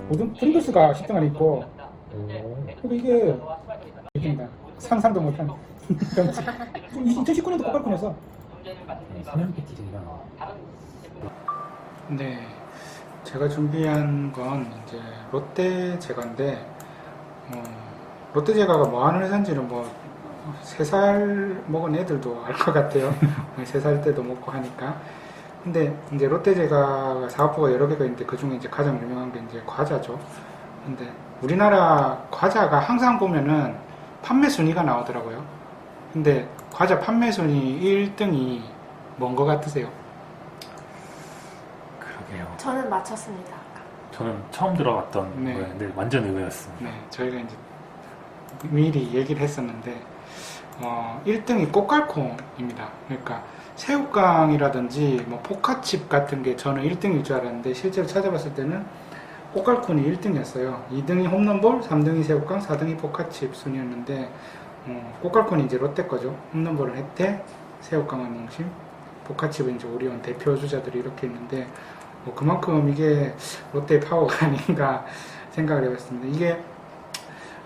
요즘 프링글스가 10등 안에 있고, 오. 그리고 이게 입니다. 상상도 못한 2019년도 꽃갈콘에서. 성형 패티들이랑 네, 제가 준비한 건 이제 롯데 제과인데, 롯데 제과가 뭐 하는 회사인지는 뭐 3살 먹은 애들도 알 것 같아요. 3살 때도 먹고 하니까. 근데 이제 롯데 제과가 사업부가 여러 개가 있는데 그 중에 이제 가장 유명한 게 이제 과자죠. 근데 우리나라 과자가 항상 보면은 판매 순위가 나오더라고요. 근데 과자 판매 순위 1등이 뭔 것 같으세요? 그러게요. 저는 맞췄습니다. 아까. 저는 처음 들어봤던 네. 거였는데 완전 의외였습니다. 네, 저희가 이제 미리 얘기를 했었는데 1등이 꽃갈콘입니다. 그러니까 새우깡이라든지 뭐 포카칩 같은 게 저는 1등일 줄 알았는데 실제로 찾아봤을 때는 꽃갈콘이 1등이었어요. 2등이 홈런볼, 3등이 새우깡, 4등이 포카칩 순이었는데 꽃갈콘이 이제 롯데 거죠. 홈런볼은 혜태, 새우깡은 농심, 포카칩은 이제 오리온 대표 주자들이 이렇게 있는데 그만큼 이게 롯데의 파워가 아닌가 생각을 해봤습니다. 이게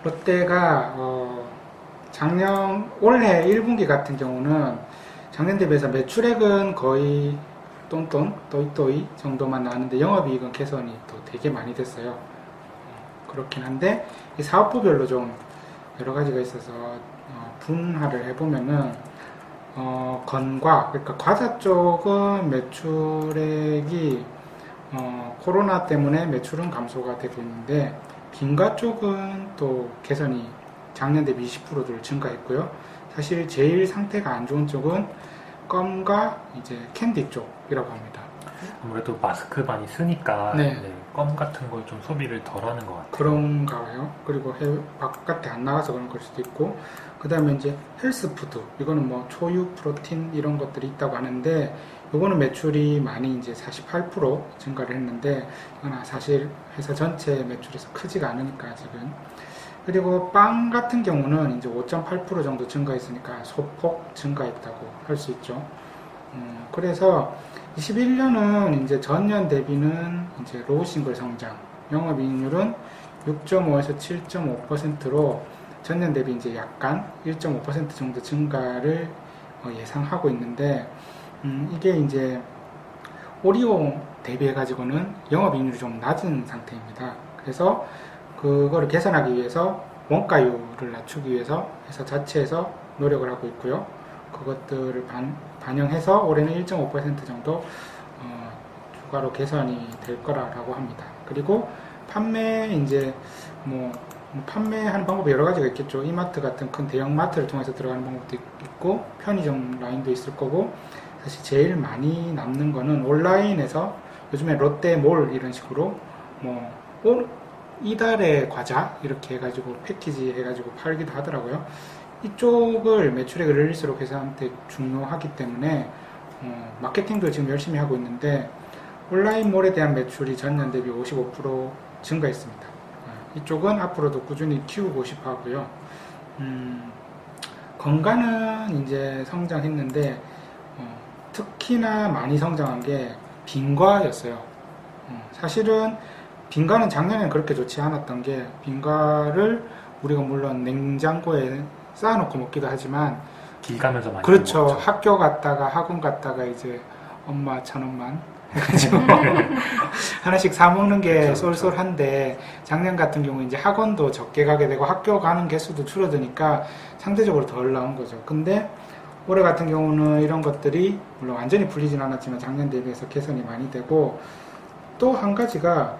롯데가 올해 1분기 같은 경우는 작년 대비해서 매출액은 거의 똔똔 또이또이 정도만 나왔는데 영업이익은 개선이 또 되게 많이 됐어요. 그렇긴 한데 이 사업부별로 좀 여러 가지가 있어서 분할을 해보면은 건과 그러니까 과자 쪽은 매출액이 코로나 때문에 매출은 감소가 되고 있는데 빈과 쪽은 또 개선이 작년 대비 20%를 증가했고요. 사실 제일 상태가 안 좋은 쪽은 껌과 이제 캔디 쪽이라고 합니다. 아무래도 마스크 많이 쓰니까 네. 껌 같은 걸 좀 소비를 덜 하는 것 같아요. 그런가 봐요. 그리고 바깥에 안 나가서 그런 걸 수도 있고, 그 다음에 이제 헬스푸드, 이거는 뭐 초유, 프로틴 이런 것들이 있다고 하는데, 요거는 매출이 많이 이제 48% 증가를 했는데, 이건 사실 회사 전체 매출에서 크지가 않으니까 아직은. 그리고 빵 같은 경우는 이제 5.8% 정도 증가했으니까 소폭 증가했다고 할 수 있죠. 그래서 21년은 이제 전년 대비는 이제 로우 싱글 성장, 영업이익률은 6.5에서 7.5%로 전년 대비 이제 약간 1.5% 정도 증가를 예상하고 있는데, 이게 이제 오리오 대비해 가지고는 영업이익률이 좀 낮은 상태입니다. 그래서 그거를 개선하기 위해서 원가율을 낮추기 위해서 회사 자체에서 노력을 하고 있고요. 그것들을 반영해서 올해는 1.5% 정도 추가로 개선이 될 거라고 합니다. 그리고 판매 이제 뭐 판매하는 방법이 여러 가지가 있겠죠. 이마트 같은 큰 대형 마트를 통해서 들어가는 방법도 있고 편의점 라인도 있을 거고, 사실 제일 많이 남는 거는 온라인에서 요즘에 롯데몰 이런 식으로 뭐 이달의 과자 이렇게 해가지고 패키지 해가지고 팔기도 하더라고요. 이쪽을 매출액을 늘릴수록 회사한테 중요하기 때문에 마케팅도 지금 열심히 하고 있는데 온라인몰에 대한 매출이 전년 대비 55% 증가했습니다. 이쪽은 앞으로도 꾸준히 키우고 싶어 하고요. 건강은 이제 성장했는데 특히나 많이 성장한 게 빈과였어요. 사실은 빈과는 작년에는 그렇게 좋지 않았던 게, 빈과를 우리가 물론 냉장고에 쌓아놓고 먹기도 하지만 길 가면서 많이 그렇죠. 먹죠. 학교 갔다가 학원 갔다가 이제 엄마 1,000원만 해가지고 하나씩 사 먹는 게 그렇죠, 쏠쏠한데, 작년 같은 경우 이제 학원도 적게 가게 되고 학교 가는 개수도 줄어드니까 상대적으로 덜 나온 거죠. 근데 올해 같은 경우는 이런 것들이 물론 완전히 풀리진 않았지만 작년 대비해서 개선이 많이 되고, 또 한 가지가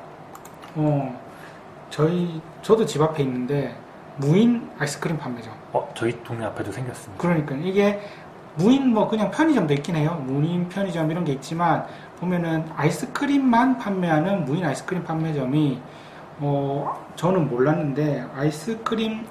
저도 집 앞에 있는데 무인 아이스크림 판매점. 저희 동네 앞에도 생겼습니다. 그러니까 이게 무인 뭐 그냥 편의점도 있긴 해요. 무인 편의점 이런 게 있지만 보면은 아이스크림만 판매하는 무인 아이스크림 판매점이 저는 몰랐는데 아이스크림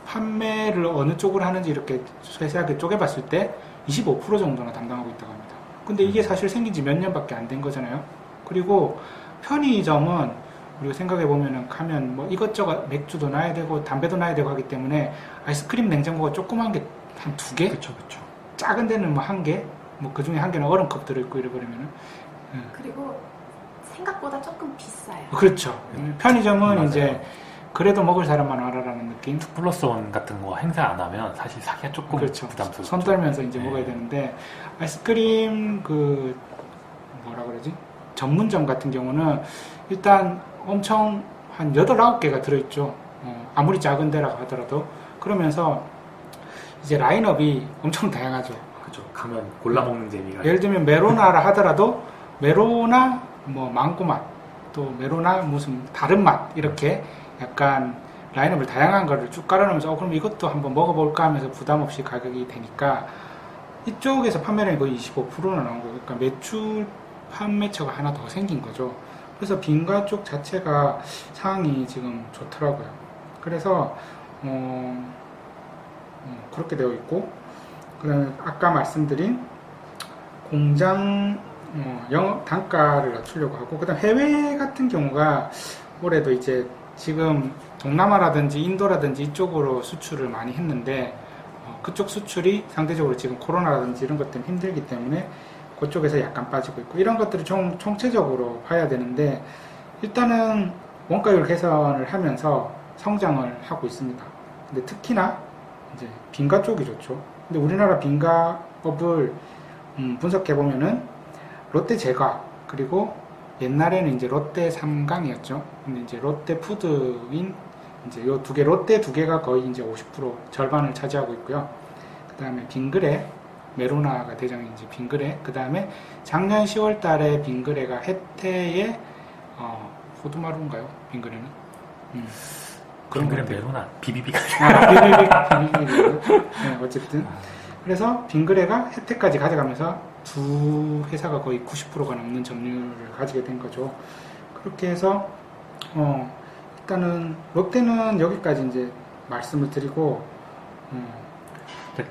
판매를 어느 쪽으로 하는지 이렇게 세세하게 쪼개봤을 때 25% 정도나 담당하고 있다고 합니다. 근데 이게 사실 생긴 지 몇 년밖에 안 된 거잖아요. 그리고 편의점은 우리가 생각해보면은 가면 뭐 이것저것 맥주도 놔야 되고 담배도 놔야 되고 하기 때문에 아이스크림 냉장고가 조그만 게 한 2개? 그렇죠, 그렇죠. 작은 데는 뭐 1개? 뭐 그 중에 1개는 얼음컵 들어있고 이래버리면은. 그리고 생각보다 조금 비싸요. 그렇죠. 편의점은 맞아요. 이제 그래도 먹을 사람만 와라라는 느낌. 2+1 같은 거 행사 안 하면 사실 사기가 조금 그렇죠. 부담스럽죠. 손 떨면서 이제 네. 먹어야 되는데 아이스크림 그 뭐라 그러지? 전문점 같은 경우는 일단 엄청 한 8, 9개가 들어있죠. 아무리 작은 데라고 하더라도. 그러면서 이제 라인업이 엄청 다양하죠. 그죠. 가면 골라 먹는 재미가. 예를 들면 메로나라 하더라도 메로나 뭐 망고 맛, 또 메로나 무슨 다른 맛 이렇게 약간 라인업을 다양한 거를 쭉 깔아놓으면서 그럼 이것도 한번 먹어볼까 하면서 부담 없이 가격이 되니까 이쪽에서 판매량이 거의 25%나 나온 거예요. 그러니까 매출 판매처가 하나 더 생긴 거죠. 그래서 빙가 쪽 자체가 상황이 지금 좋더라고요. 그래서 그렇게 되어 있고, 그다음에 아까 말씀드린 공장 영업 단가를 낮추려고 하고, 그다음 해외 같은 경우가 올해도 이제 지금 동남아라든지 인도라든지 이쪽으로 수출을 많이 했는데 그쪽 수출이 상대적으로 지금 코로나라든지 이런 것 때문에 힘들기 때문에 그쪽에서 약간 빠지고 있고, 이런 것들을 총체적으로 봐야 되는데 일단은 원가율 개선을 하면서 성장을 하고 있습니다. 근데 특히나 이제 빙가 쪽이 좋죠. 근데 우리나라 빙가업을 분석해 보면은 롯데 제과, 그리고 옛날에는 이제 롯데 삼강이었죠. 근데 이제 롯데 푸드인 이제 요 두 개, 롯데 두 개가 거의 이제 50% 절반을 차지하고 있고요. 그 다음에 빙그레, 메로나가 대장인지 빙그레, 그 다음에 작년 10월 달에 빙그레가 혜태의 호두마루인가요? 빙그레는? 그런 것 그래 같아요. 메로나 비비비가. 비비비. 네, 어쨌든. 그래서 빙그레가 혜태까지 가져가면서 두 회사가 거의 90%가 넘는 점유율을 가지게 된 거죠. 그렇게 해서, 일단은, 롯데는 여기까지 이제 말씀을 드리고,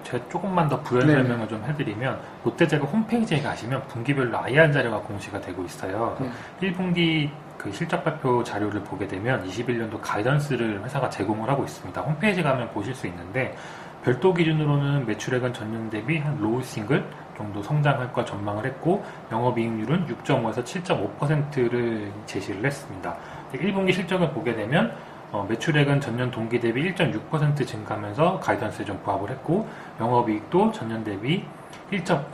제가 조금만 더 부연 네네. 설명을 좀 해드리면 롯데제과 홈페이지에 가시면 분기별로 IR 자료가 공시가 되고 있어요. 네. 1분기 그 실적 발표 자료를 보게 되면 21년도 가이던스를 회사가 제공을 하고 있습니다. 홈페이지 가면 보실 수 있는데 별도 기준으로는 매출액은 전년 대비 한 로우 싱글 정도 성장할 거 전망을 했고 영업이익률은 6.5에서 7.5%를 제시를 했습니다. 1분기 실적을 보게 되면 매출액은 전년 동기 대비 1.6% 증가하면서 가이던스에 좀 부합을 했고 영업이익도 전년 대비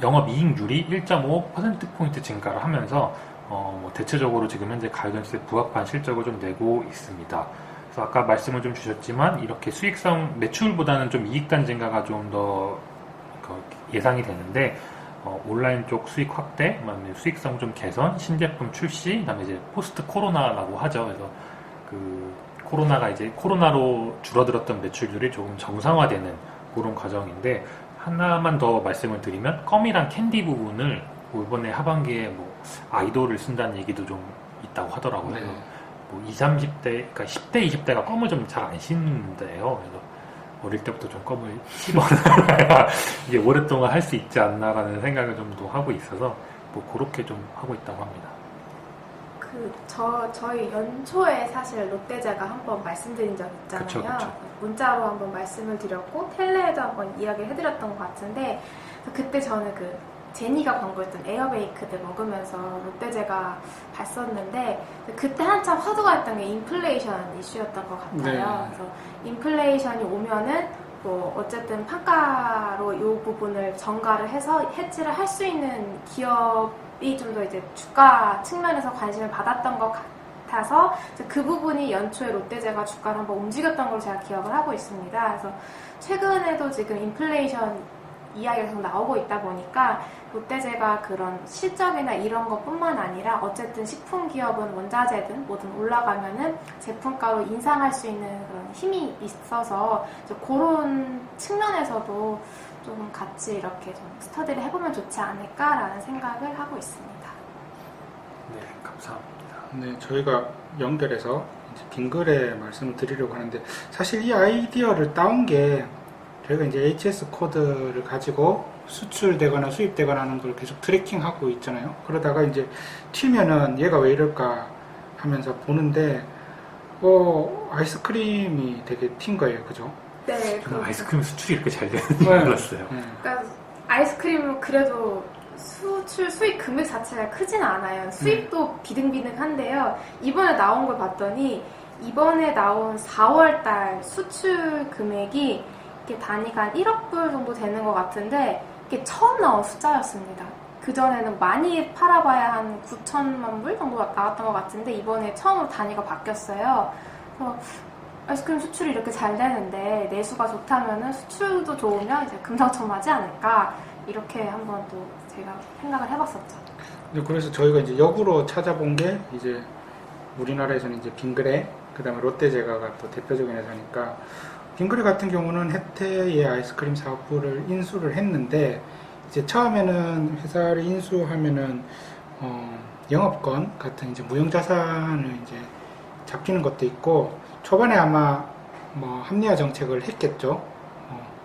영업이익률이 1.5%포인트 증가를 하면서 대체적으로 지금 현재 가이던스에 부합한 실적을 좀 내고 있습니다. 그래서 아까 말씀을 좀 주셨지만 이렇게 수익성 매출보다는 좀 이익단 증가가 좀 더 예상이 되는데 온라인 쪽 수익 확대, 그다음에 수익성 좀 개선, 신제품 출시, 그다음에 이제 포스트 코로나라고 하죠. 그래서 코로나가 이제 코로나로 줄어들었던 매출률이 조금 정상화되는 그런 과정인데 하나만 더 말씀을 드리면 껌이랑 캔디 부분을 이번에 하반기에 뭐 아이돌을 쓴다는 얘기도 좀 있다고 하더라고요. 네. 뭐 20, 30대, 그러니까 10대, 20대가 껌을 좀 잘 안 신는데요. 그래서 어릴 때부터 좀 껌을 씹어놔야 이게 오랫동안 할 수 있지 않나라는 생각을 좀 더 하고 있어서 뭐 그렇게 좀 하고 있다고 합니다. 저희 연초에 사실 롯데제가 한번 말씀드린 적 있잖아요. 그쵸. 문자로 한번 말씀을 드렸고 텔레에도 한번 이야기를 해드렸던 것 같은데 그때 저는 제니가 광고했던 에어베이크를 먹으면서 롯데제가 봤었는데 그때 한참 화두가 됐던 게 인플레이션 이슈였던 것 같아요. 네. 그래서 인플레이션이 오면은 뭐 어쨌든 판가로 이 부분을 전가를 해서 해지를 할 수 있는 기업이 좀 더 이제 주가 측면에서 관심을 받았던 것 같아서 그 부분이 연초에 롯데제가 주가를 한번 움직였던 걸 제가 기억을 하고 있습니다. 그래서 최근에도 지금 인플레이션 이야기가 계속 나오고 있다 보니까 롯데제가 그런 실적이나 이런 것뿐만 아니라 어쨌든 식품 기업은 원자재든 뭐든 올라가면은 제품가로 인상할 수 있는 그런 힘이 있어서 그런 측면에서도 좀 같이 이렇게 좀 스터디를 해보면 좋지 않을까라는 생각을 하고 있습니다. 네, 감사합니다. 네, 저희가 연결해서 이제 빙글에 말씀을 드리려고 하는데 사실 이 아이디어를 따온 게 저희가 이제 HS 코드를 가지고 수출되거나 수입되거나 하는 걸 계속 트래킹하고 있잖아요. 그러다가 이제 튀면은 얘가 왜 이럴까 하면서 보는데 아이스크림이 되게 튄 거예요. 그죠? 네, 저는 아이스크림 수출이 이렇게 잘 되는지 네. 몰랐어요. 네. 그러니까 아이스크림은 그래도 수출 수입 금액 자체가 크진 않아요. 수입도 비등비등한데요. 이번에 나온 걸 봤더니 이번에 나온 4월달 수출 금액이 이게 단위가 한 1억 불 정도 되는 것 같은데 이게 처음 나온 숫자였습니다. 그전에는 많이 팔아봐야 한 9천만 불 정도 나왔던 것 같은데 이번에 처음으로 단위가 바뀌었어요. 그래서 아이스크림 수출이 이렇게 잘 되는데 내수가 좋다면은 수출도 좋으면 이제 금상첨화지 않을까 이렇게 한번 또 제가 생각을 해봤었죠. 네, 그래서 저희가 이제 역으로 찾아본 게 이제 우리나라에서는 이제 빙그레, 그다음에 롯데제과가 또 대표적인 회사니까 빙그레 같은 경우는 혜태의 아이스크림 사업부를 인수를 했는데 이제 처음에는 회사를 인수하면은 영업권 같은 이제 무형자산을 이제 잡히는 것도 있고 초반에 아마 뭐 합리화 정책을 했겠죠.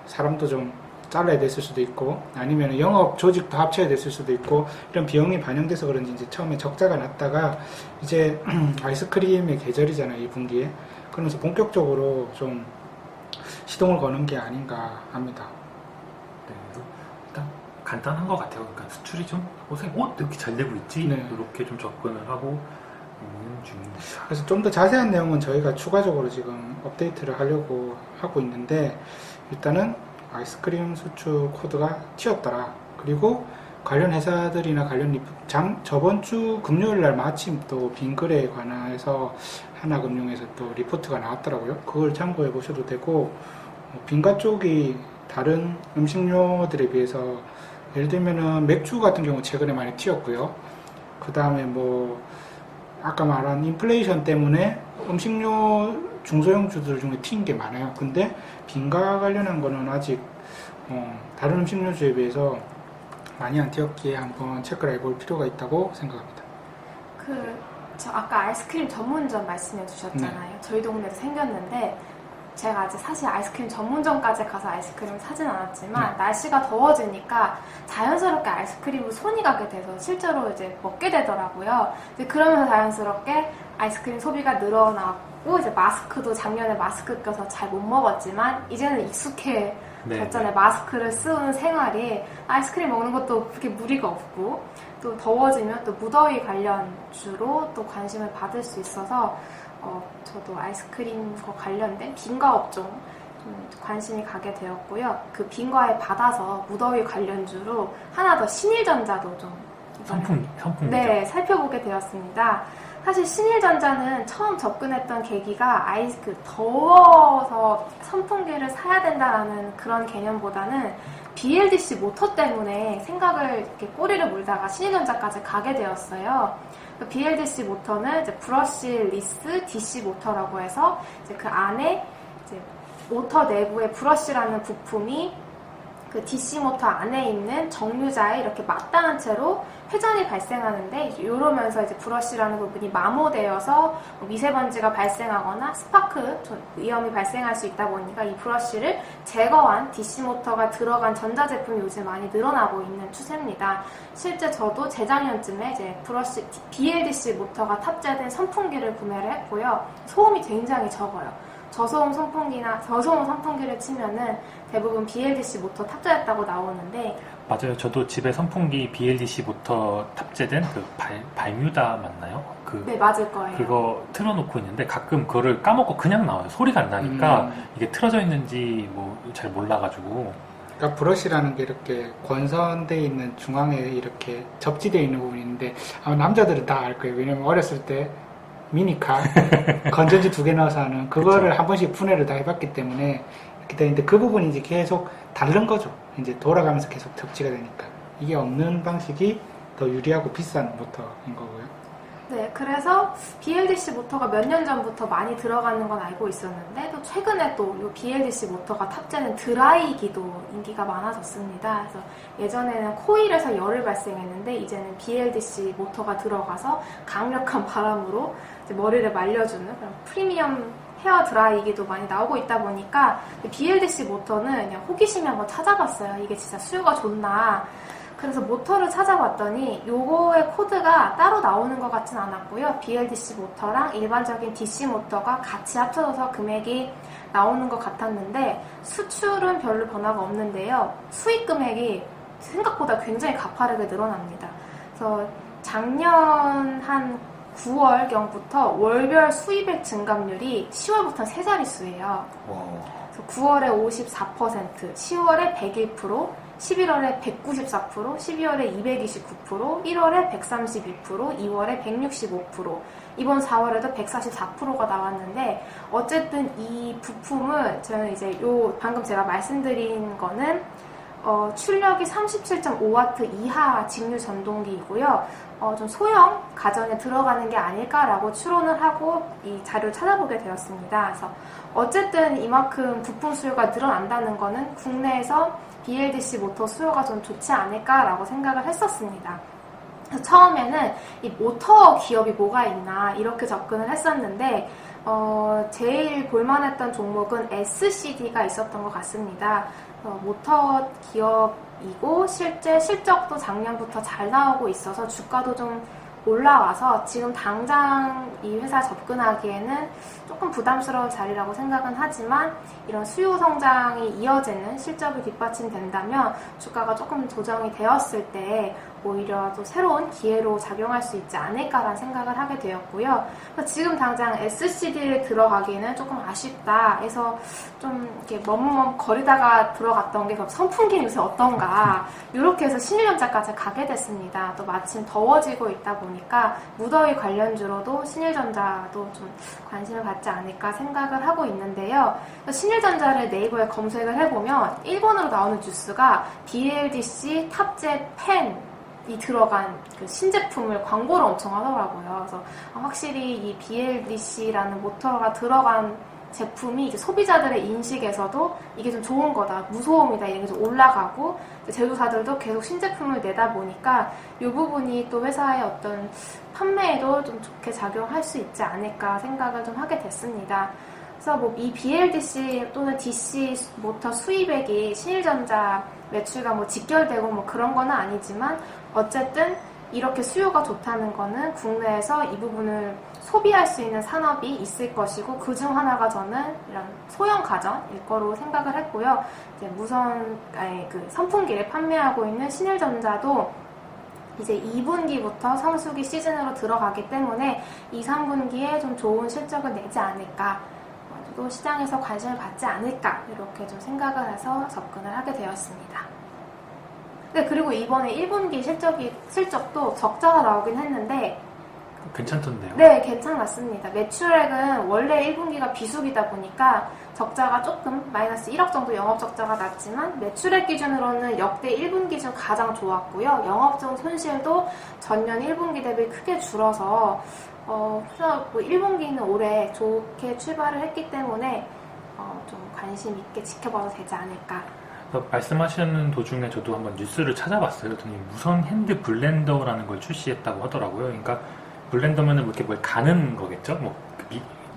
사람도 좀 잘라야 됐을 수도 있고 아니면 영업 조직도 합쳐야 됐을 수도 있고 이런 비용이 반영돼서 그런지 이제 처음에 적자가 났다가 이제 아이스크림의 계절이잖아요, 이 분기에. 그러면서 본격적으로 좀 시동을 거는 게 아닌가 합니다. 네, 일단 간단한 것 같아요. 그러니까 수출이 좀 이렇게 잘 되고 있지? 네. 이렇게 좀 접근을 하고 있는 중입니다. 그래서 좀 더 자세한 내용은 저희가 추가적으로 지금 업데이트를 하려고 하고 있는데 일단은 아이스크림 수출 코드가 튀었더라. 그리고 관련 회사들이나 관련 저번 주 금요일 날 마침 또 빙그레에 관해서 하나금융에서 또 리포트가 나왔더라고요. 그걸 참고해 보셔도 되고 빙가 쪽이 다른 음식료들에 비해서 예를 들면은 맥주 같은 경우 최근에 많이 튀었고요. 그 다음에 뭐 아까 말한 인플레이션 때문에 음식료 중소형주들 중에 튀는 게 많아요. 근데 빙가 관련한 거는 아직 다른 음식료주에 비해서 많이 안 튀었기에 한번 체크를 해볼 필요가 있다고 생각합니다. 저 아까 아이스크림 전문점 말씀해 주셨잖아요. 저희 동네도 생겼는데 제가 아직 사실 아이스크림 전문점까지 가서 아이스크림을 사진 않았지만 날씨가 더워지니까 자연스럽게 아이스크림을 손이 가게 돼서 실제로 이제 먹게 되더라고요. 이제 그러면서 자연스럽게 아이스크림 소비가 늘어나고 이제 마스크도 작년에 마스크 껴서 잘 못 먹었지만 이제는 익숙해졌잖아요. 마스크를 쓰는 생활이 아이스크림 먹는 것도 그렇게 무리가 없고 또 더워지면 또 무더위 관련주로 또 관심을 받을 수 있어서 저도 아이스크림과 관련된 빙가 업종 좀 관심이 가게 되었고요. 그 빙가에 받아서 무더위 관련주로 하나 더 신일전자도 좀 선풍 네, 살펴보게 되었습니다. 사실 신일전자는 처음 접근했던 계기가 더워서 선풍기를 사야 된다라는 그런 개념보다는 BLDC 모터 때문에 생각을 이렇게 꼬리를 물다가 신일전자까지 가게 되었어요. BLDC 모터는 이제 브러쉬리스 DC 모터라고 해서 이제 그 안에 이제 모터 내부에 브러쉬라는 부품이 그 DC 모터 안에 있는 정류자에 이렇게 맞닿은 채로 회전이 발생하는데 이러면서 이제 브러쉬라는 부분이 마모되어서 미세먼지가 발생하거나 스파크 위험이 발생할 수 있다 보니까 이 브러쉬를 제거한 DC 모터가 들어간 전자제품이 요즘 많이 늘어나고 있는 추세입니다. 실제 저도 재작년쯤에 이제 BLDC 모터가 탑재된 선풍기를 구매를 했고요. 소음이 굉장히 적어요. 저소음 선풍기를 치면은 대부분 BLDC 모터 탑재했다고 나오는데 맞아요. 저도 집에 선풍기 BLDC 모터 탑재된 그 발뮤다 맞나요? 네, 맞을 거예요. 그거 틀어놓고 있는데 가끔 그거를 까먹고 그냥 나와요. 소리가 안 나니까 이게 틀어져 있는지 뭐 잘 몰라가지고. 그러니까 브러쉬라는 게 이렇게 권선되어 있는 중앙에 이렇게 접지되어 있는 부분이 있는데 아마 남자들은 다 알 거예요. 왜냐면 어렸을 때 미니카 건전지 2개 넣어서 하는 그거를 그쵸. 한 번씩 분해를 다 해봤기 때문에 이렇게 되는데 그 부분이 이제 계속 다른 거죠. 이제 돌아가면서 계속 접지가 되니까 이게 없는 방식이 더 유리하고 비싼 모터인 거고요. 네, 그래서 BLDC 모터가 몇 년 전부터 많이 들어가는 건 알고 있었는데 또 최근에 또 이 BLDC 모터가 탑재된 드라이기도 인기가 많아졌습니다. 그래서 예전에는 코일에서 열을 발생했는데 이제는 BLDC 모터가 들어가서 강력한 바람으로 이제 머리를 말려주는 그런 프리미엄 헤어 드라이기도 많이 나오고 있다 보니까 BLDC 모터는 그냥 호기심에 한번 찾아봤어요. 이게 진짜 수요가 좋나. 그래서 모터를 찾아봤더니 요거의 코드가 따로 나오는 것 같진 않았고요. BLDC 모터랑 일반적인 DC 모터가 같이 합쳐져서 금액이 나오는 것 같았는데 수출은 별로 변화가 없는데요. 수익 금액이 생각보다 굉장히 가파르게 늘어납니다. 그래서 작년 한 9월경부터 월별 수입액 증감률이 10월부터 세 자릿수예요. 그래서 9월에 54%, 10월에 101%, 11월에 194%, 12월에 229%, 1월에 132%, 2월에 165%, 이번 4월에도 144%가 나왔는데 어쨌든 이 부품을 저는 이제 방금 제가 말씀드린 거는 출력이 37.5W 이하 직류 전동기이고요. 좀 소형 가전에 들어가는 게 아닐까라고 추론을 하고 이 자료를 찾아보게 되었습니다. 그래서 어쨌든 이만큼 부품 수요가 늘어난다는 거는 국내에서 BLDC 모터 수요가 좀 좋지 않을까라고 생각을 했었습니다. 그래서 처음에는 이 모터 기업이 뭐가 있나 이렇게 접근을 했었는데 제일 볼만했던 종목은 SCD가 있었던 것 같습니다. 모터 기업이고 실제 실적도 작년부터 잘 나오고 있어서 주가도 좀 올라와서 지금 당장 이 회사 접근하기에는 조금 부담스러운 자리라고 생각은 하지만 이런 수요 성장이 이어지는 실적이 뒷받침된다면 주가가 조금 조정이 되었을 때 오히려 또 새로운 기회로 작용할 수 있지 않을까라는 생각을 하게 되었고요. 지금 당장 SCD를 들어가기에는 조금 아쉽다 해서 좀 이렇게 머뭇머뭇 거리다가 들어갔던 게 선풍기는 요새 어떤가 이렇게 해서 신일전자까지 가게 됐습니다. 또 마침 더워지고 있다 보니까 무더위 관련주로도 신일전자도 좀 관심을 갖지 않을까 생각을 하고 있는데요. 신일전자를 네이버에 검색을 해보면 1번으로 나오는 뉴스가 BLDC 탑재 펜이 들어간 그 신제품을 광고를 엄청 하더라고요. 그래서 확실히 이 BLDC라는 모터가 들어간 제품이 이제 소비자들의 인식에서도 이게 좀 좋은 거다, 무소음이다 이런 게 좀 올라가고 제조사들도 계속 신제품을 내다 보니까 이 부분이 또 회사의 어떤 판매에도 좀 좋게 작용할 수 있지 않을까 생각을 좀 하게 됐습니다. 그래서 뭐 이 BLDC 또는 DC 모터 수입액이 신일전자 매출과 뭐 직결되고 뭐 그런 건 아니지만 어쨌든 이렇게 수요가 좋다는 거는 국내에서 이 부분을 소비할 수 있는 산업이 있을 것이고 그 중 하나가 저는 이런 소형 가전일 거로 생각을 했고요. 이제 그 선풍기를 판매하고 있는 신일전자도 이제 2분기부터 성수기 시즌으로 들어가기 때문에 2, 3분기에 좀 좋은 실적을 내지 않을까, 또 시장에서 관심을 받지 않을까 이렇게 좀 생각을 해서 접근을 하게 되었습니다. 네, 그리고 이번에 1분기 실적도 적자가 나오긴 했는데 괜찮던데요? 네, 괜찮았습니다. 매출액은 원래 1분기가 비수기다 보니까 적자가 조금 마이너스 1억 정도 영업적자가 났지만 매출액 기준으로는 역대 1분기 중 가장 좋았고요. 영업적 손실도 전년 1분기 대비 크게 줄어서 그래서 뭐 1분기는 올해 좋게 출발을 했기 때문에 좀 관심 있게 지켜봐도 되지 않을까. 말씀하시는 도중에 저도 한번 뉴스를 찾아봤어요. 그랬더니 무선 핸드 블렌더라는 걸 출시했다고 하더라고요. 그러니까 블렌더면은 이렇게 뭘 가는 거겠죠? 뭐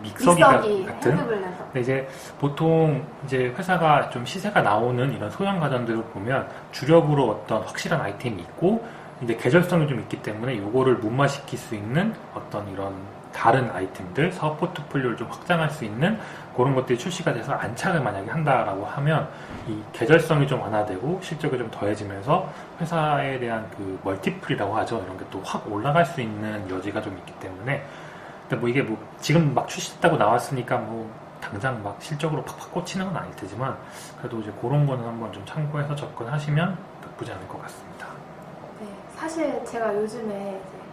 믹서기 같은. 핸드 블렌더. 근데 이제 보통 이제 회사가 좀 시세가 나오는 이런 소형 가전들을 보면 주력으로 어떤 확실한 아이템이 있고 이제 계절성이 좀 있기 때문에 요거를 문마시킬 수 있는 어떤 이런 다른 아이템들, 사업 포트폴리오를 좀 확장할 수 있는 그런 것들이 출시가 돼서 안착을 만약에 한다라고 하면 이 계절성이 좀 완화되고 실적이 좀 더해지면서 회사에 대한 그 멀티플이라고 하죠. 이런 게 또 확 올라갈 수 있는 여지가 좀 있기 때문에 근데 뭐 이게 뭐 지금 막 출시했다고 나왔으니까 뭐 당장 막 실적으로 팍팍 꽂히는 건 아닐 테지만 그래도 이제 그런 거는 한번 좀 참고해서 접근하시면 나쁘지 않을 것 같습니다. 네, 사실 제가 요즘에 이제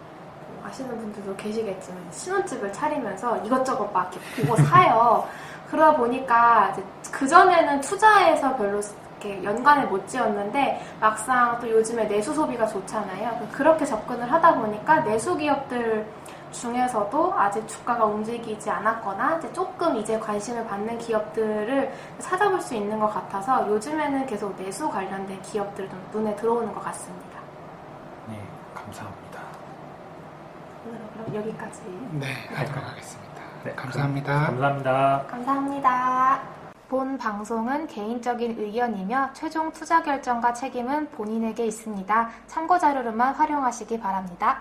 아시는 분들도 계시겠지만 신혼집을 차리면서 이것저것 막 이렇게 보고 사요. 그러다 보니까 이제 그전에는 투자해서 별로 이렇게 연관을 못 지었는데 막상 또 요즘에 내수 소비가 좋잖아요. 그렇게 접근을 하다 보니까 내수 기업들 중에서도 아직 주가가 움직이지 않았거나 조금 이제 관심을 받는 기업들을 찾아볼 수 있는 것 같아서 요즘에는 계속 내수 관련된 기업들이 좀 눈에 들어오는 것 같습니다. 네, 감사합니다. 오늘은 그럼 여기까지. 네, 하도록 하겠습니다. 네, 감사합니다. 감사합니다. 감사합니다. 본 방송은 개인적인 의견이며 최종 투자 결정과 책임은 본인에게 있습니다. 참고 자료로만 활용하시기 바랍니다.